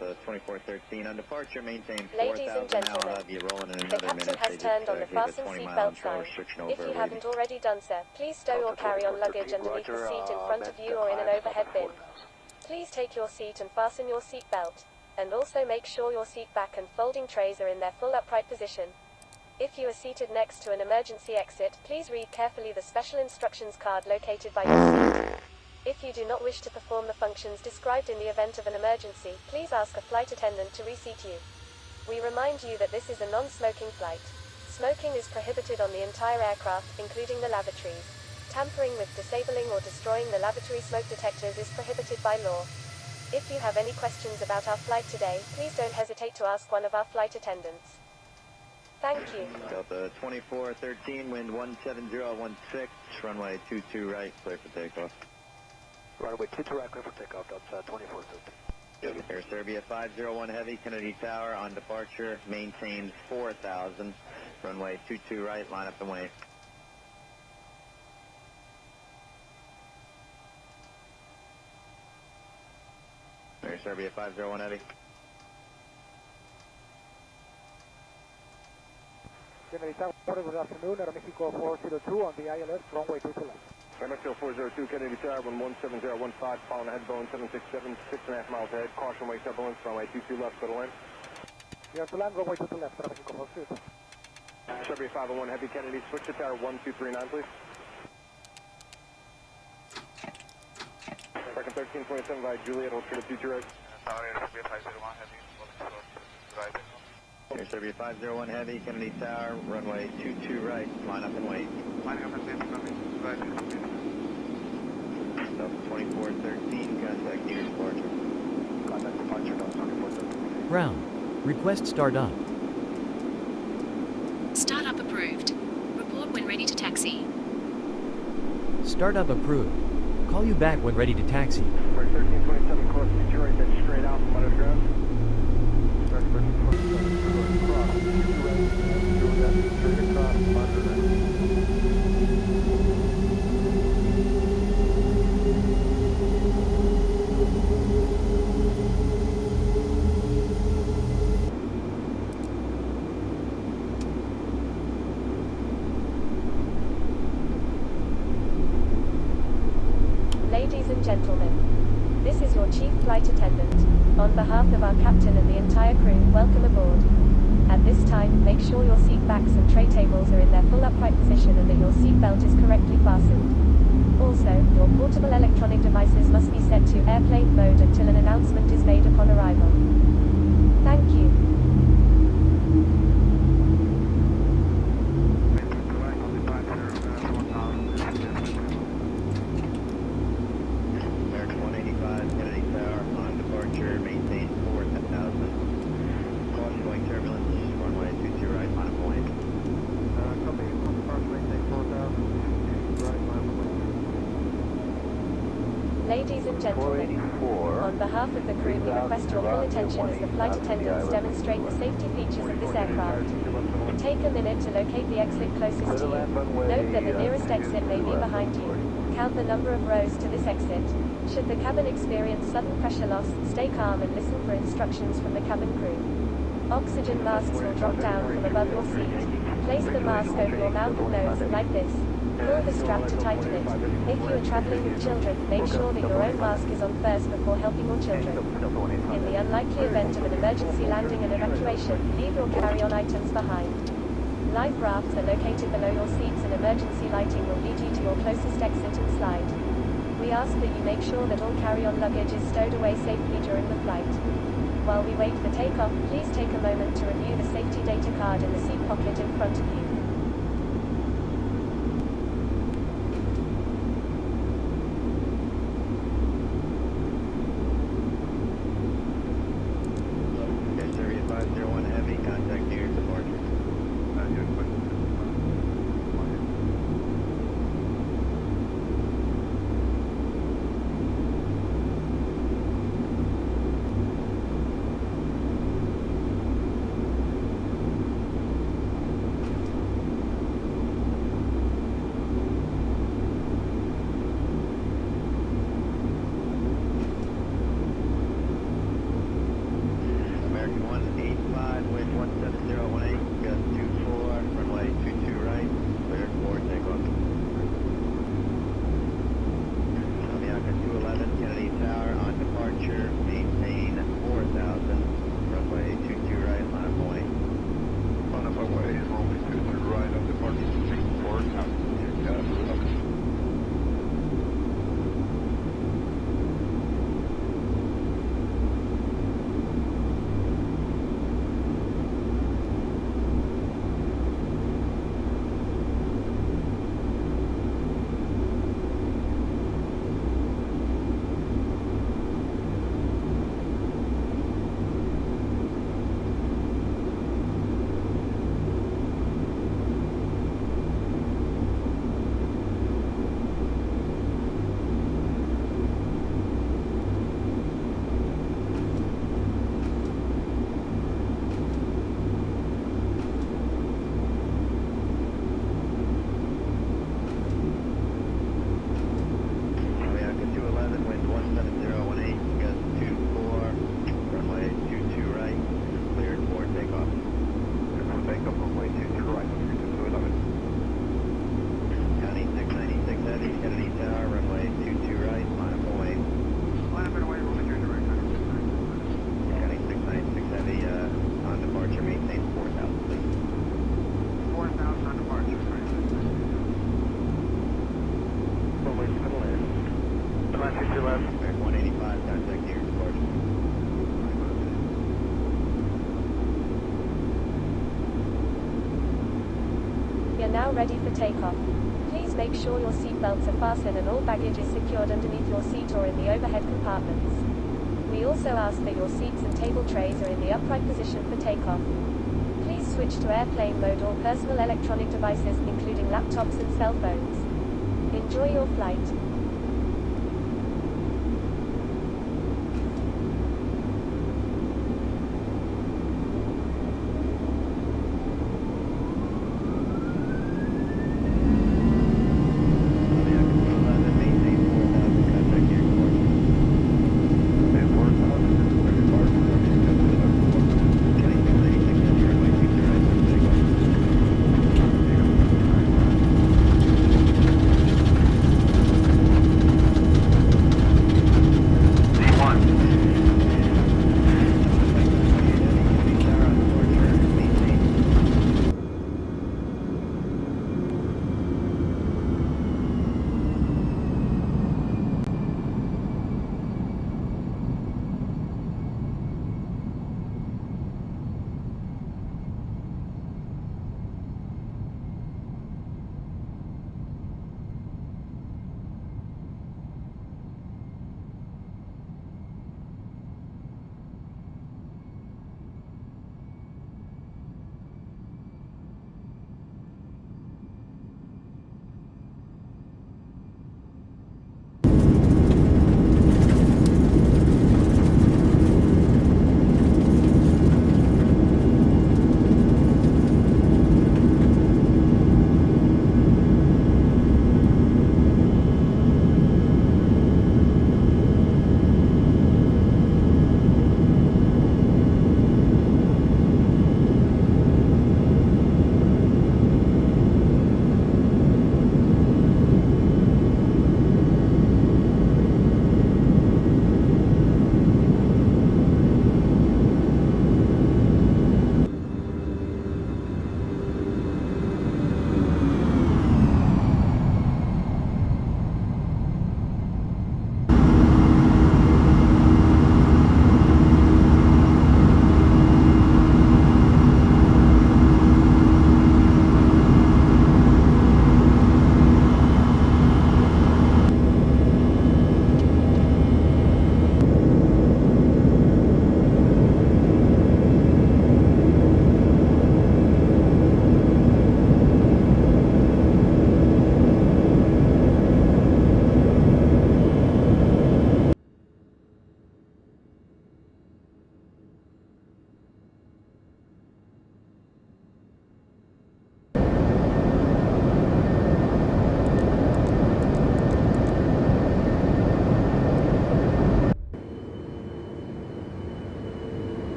Delta 2413 on departure, maintain 4,000 Ladies and gentlemen, now. Have you rolling in the another captain minute. has turned on the fasten seatbelt sign. If you haven't already done so, please stow your carry-on luggage underneath the seat in front of you or in an overhead bin. Please take your seat and fasten your seat belt. And also make sure your seat back and folding trays are in their full upright position. If you are seated next to an emergency exit, please read carefully the special instructions card located by your seat. If you do not wish to perform the functions described in the event of an emergency, please ask a flight attendant to reseat you. We remind you that this is a non-smoking flight. Smoking is prohibited on the entire aircraft, including the lavatories. Tampering with, disabling or destroying the lavatory smoke detectors is prohibited by law. If you have any questions about our flight today, please don't hesitate to ask one of our flight attendants. Thank you. Delta 2413, wind 17016, runway 22 right, clear for takeoff. Runway 22 right, clear for takeoff, Delta 2413. Air Serbia 501 Heavy, Kennedy Tower on departure, maintain 4,000, runway 22 right, line up and wait. Air Serbia 501 Heavy. Kennedy Tower, good afternoon, Aeromexico 402 on the ILS, runway 22 left. Aeromexico 402, Kennedy Tower, 17015, following ahead, Boeing 767, 6.5 miles ahead, caution wake turbulence, runway 22 left, go to land. Clear to land, runway 22 left, Aeromexico 402. Serbia 501 Heavy, Kennedy, switch to tower 1239, please. American 1327 by Juliet, hold true to future right. Tower Serbia 501 Heavy, right. Air Serbia 501 Heavy, Kennedy Tower, runway 22 right, line up and wait. Lining up and wait, right. Delta 2413, contact near departure. Contact departure, Delta 2413. Ground. Request start up. Startup approved. Report when ready to taxi. Startup approved. Call you back when ready to taxi. Mark 1327, course future right, that's straight out from under the ground. Start 1327, cross, future right, Juliet, straight across from under the ground. Ladies and gentlemen, this is your chief flight attendant. On behalf of our captain and the entire crew, welcome aboard. At this time, make sure your seat backs and tray tables are in their full upright position and that your seat belt is correctly fastened. Also, your portable electronic devices must be set to airplane mode until an announcement is made upon arrival. Thank you. American 185, Kennedy Tower, on departure, maintain 4,000. Caution wake turbulence, runway 22 right, line up and wait. Copy, on departure, maintain 4,000, right, line up and wait. Ladies and gentlemen, on behalf of the crew, we request your full attention as the flight attendants demonstrate the safety features of this aircraft. Take a minute to locate the exit closest to you. Note that the nearest exit may be behind you. Count the number of rows to this exit. Should the cabin experience sudden pressure loss, stay calm and listen for instructions from the cabin crew. Oxygen masks will drop down from above your seat. Place the mask over your mouth and nose, like this. Pull the strap to tighten it. If you are traveling with children, make sure that your own mask is on first before helping your children. In the unlikely event of an emergency landing and evacuation, leave your carry-on items behind. Life rafts are located below your seats and emergency lighting will lead you to your closest exit and slide. We ask that you make sure that all carry-on luggage is stowed away safely during the flight. While we wait for takeoff, please take a moment to review the safety data card in the seat pocket in front of you. Air Serbia 501 Heavy, contact near departure. ready for takeoff. Please make sure your seatbelts are fastened and all baggage is secured underneath your seat or in the overhead compartments. We also ask that your seats and table trays are in the upright position for takeoff. Please switch to airplane mode or personal electronic devices, including laptops and cell phones. Enjoy your flight.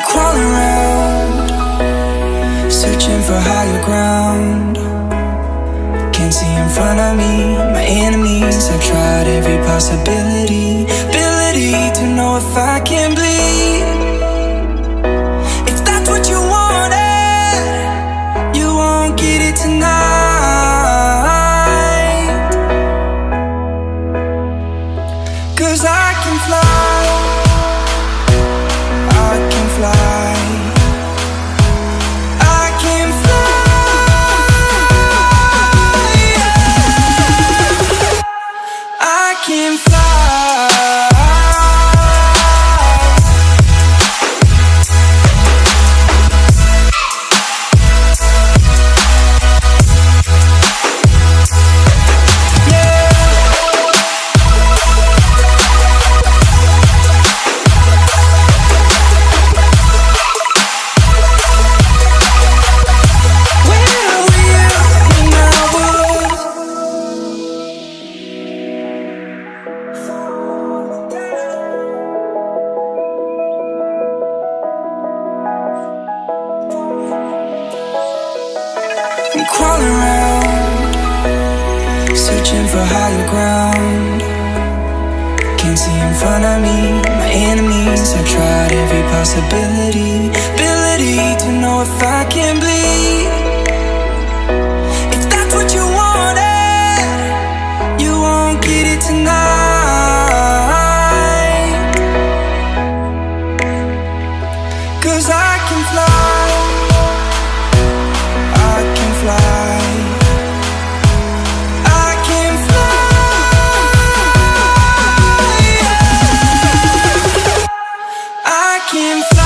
crawling around, searching for higher ground. Can't see in front of me, my enemies. I've tried every possibility, ability to know if I can bleed. If that's what you wanted, you won't get it tonight. 'Cause I can fly, I can fly. Can fly. Crawling around, searching for higher ground. Can't see in front of me, my enemies. I've tried every possibility, ability to know if I can bleed. If that's what you wanted, you won't get it tonight. 'Cause I can fly, I can fly. I can fly. I can fly.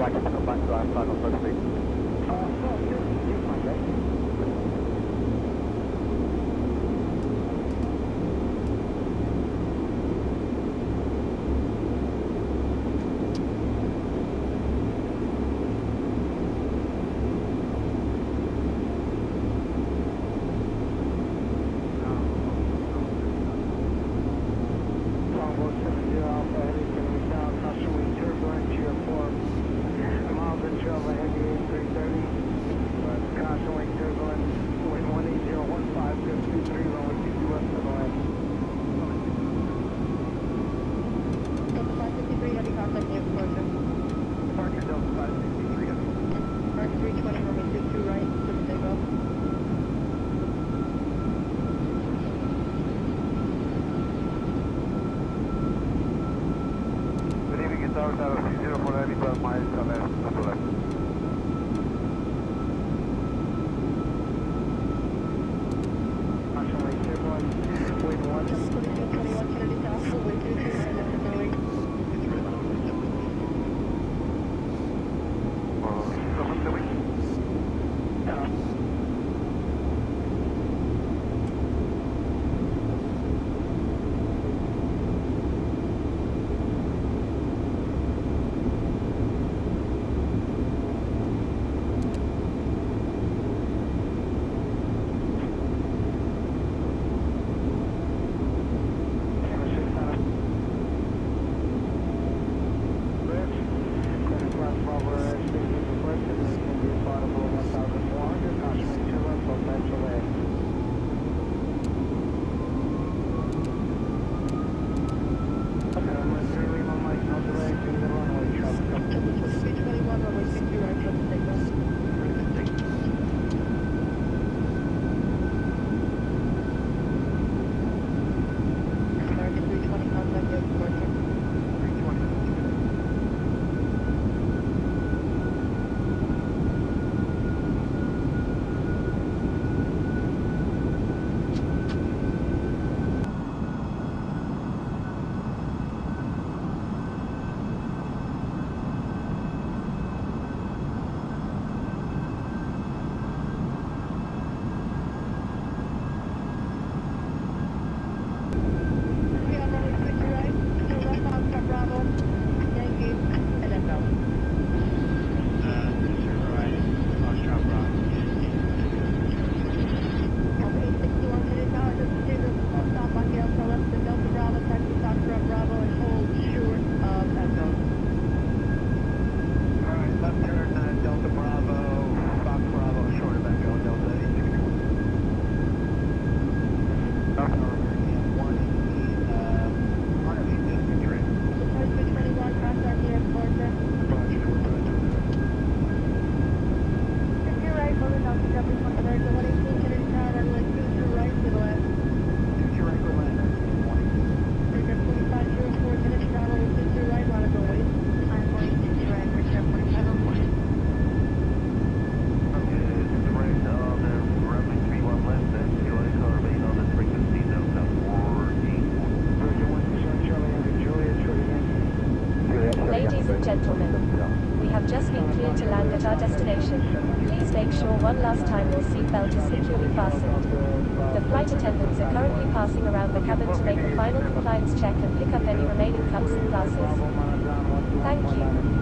taxi to come back to our final first speed. You're fine, right? Ladies and gentlemen, we have just been cleared to land at our destination. Please make sure one last time your seatbelt is securely fastened. The flight attendants are currently passing around the cabin to make a final compliance check and pick up any remaining cups and glasses. Thank you.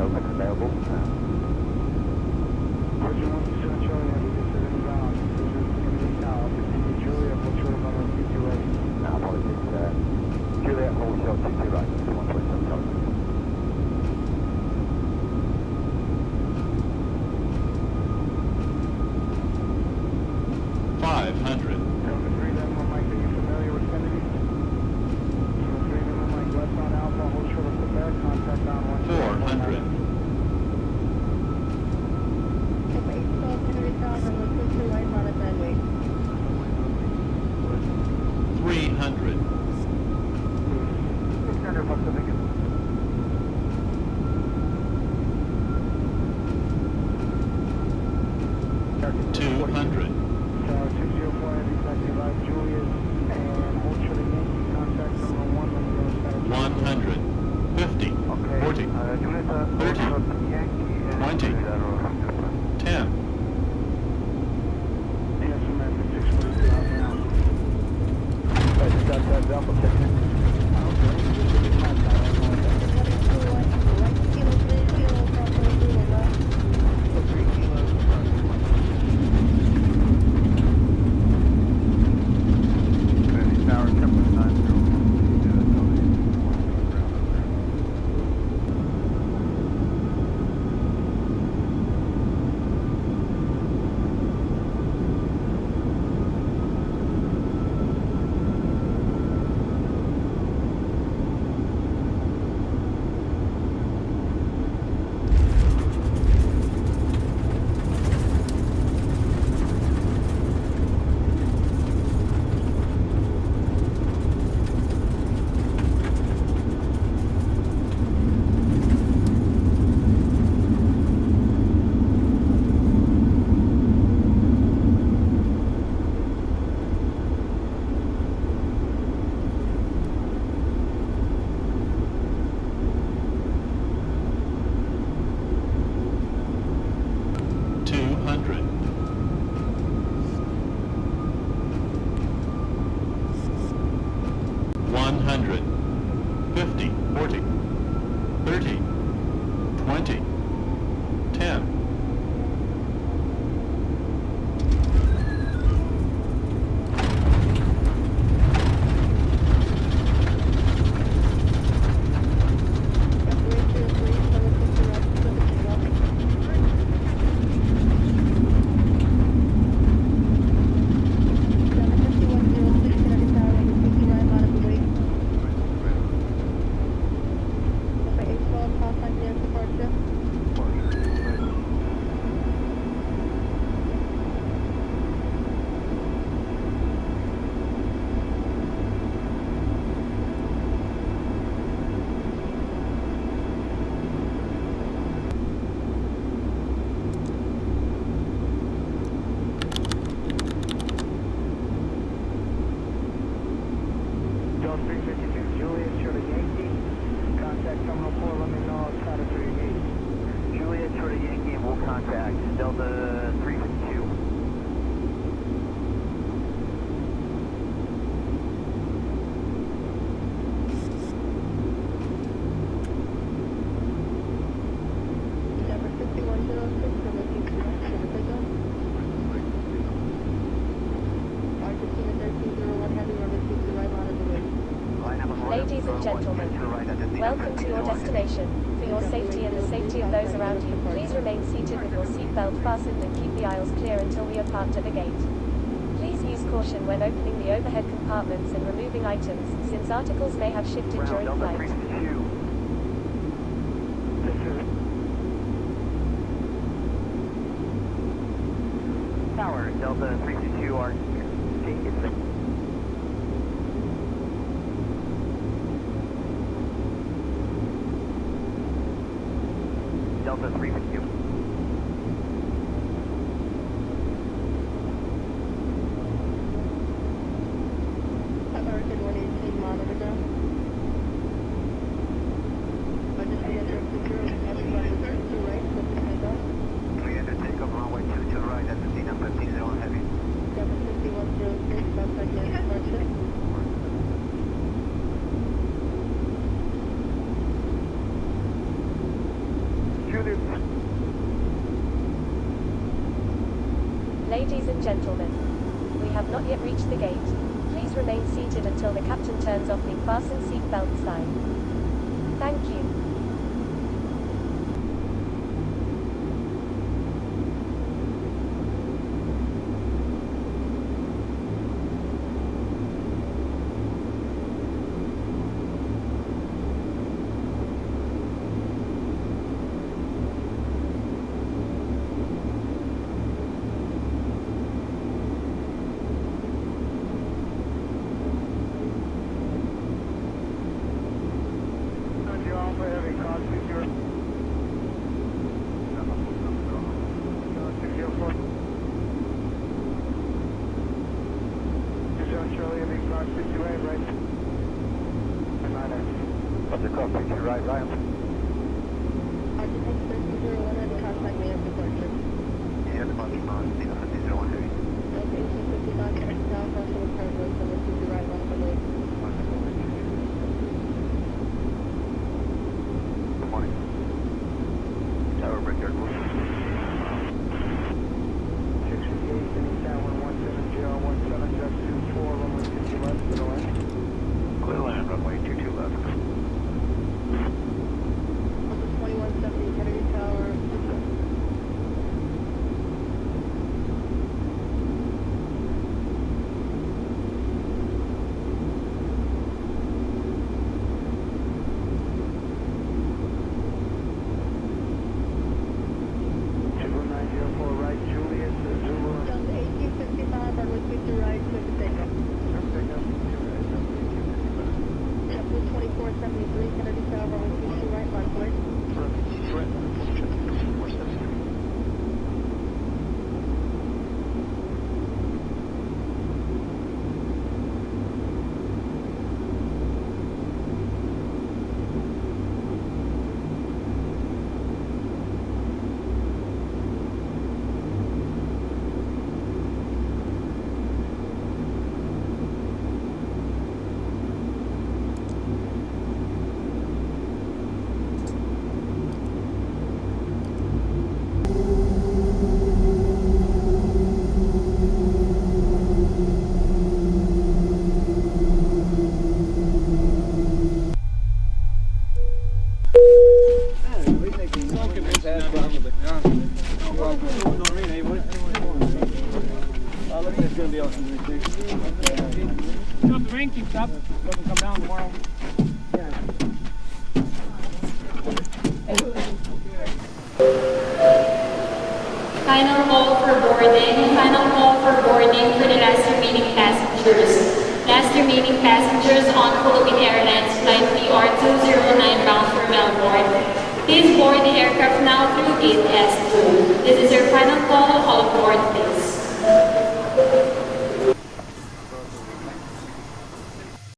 Delta available. Bridge 1 Central Heavy, this is inbound. This is Kennedy Tower. Continue Juliet, hold short on 22 right. Apologies, Juliet, hold short 22 right. 1.7. 500. Delta 3, then one Mike, are you familiar with Kennedy? Delta 3, then one Mike, left on Alpha, hold short of Quebec, contact on 400. Three hundred. 600 Pacific. 200. 204 Heavy, taxi live Juliet, and hold short of Yankee, contact number 1, let me know. 100. 50. Okay. 40. Juliet, 30. Yankee, 20. 10. Yes, American 642 out now. I just got that Delta ticket. Ladies and gentlemen, welcome to your destination. For your safety and the safety of those around you, please remain seated with your seatbelt fastened and keep the aisles clear until we are parked at the gate. Please use caution when opening the overhead compartments and removing items, since articles may have shifted during flight. Tower, Delta 322, our ticket. Delta 352. American 118, monitor down. I just need to secure everybody to right, so we can go. We enter takeoff runway 22 right at the Cena 15 on heavy. 75106, contact Yankee departure. Juliet. Ladies and gentlemen, we have not yet reached the gate. Please remain seated until the captain turns off the fasten seatbelt sign. Thank you. Roger, copy, to right, Ryan. Occupant 1301 had to contact me after departure. Yeah, the bunch of on 001 heavy. Okay, 1855 Canaria, now crossing the current road, so let's do the right one for me. Good morning. Tower breaker. 658, City Tower 17017, just 24, runway 50 left, to the left. Clear land, runway 22 left. 2170 Canaria Tower. Right, Juliet, Zulu. Delta 1855, runway 50 right, clear to takeoff. JetBlue 2473 Canaria Tower, runway 50 right, line clear. Up the rain keeps up, doesn't come down tomorrow. Final call for boarding. Final call for boarding for the last remaining passengers. Last remaining passengers on Philippine Airlines Flight PR209 bound for Melbourne. Please board the aircraft now through Gate S.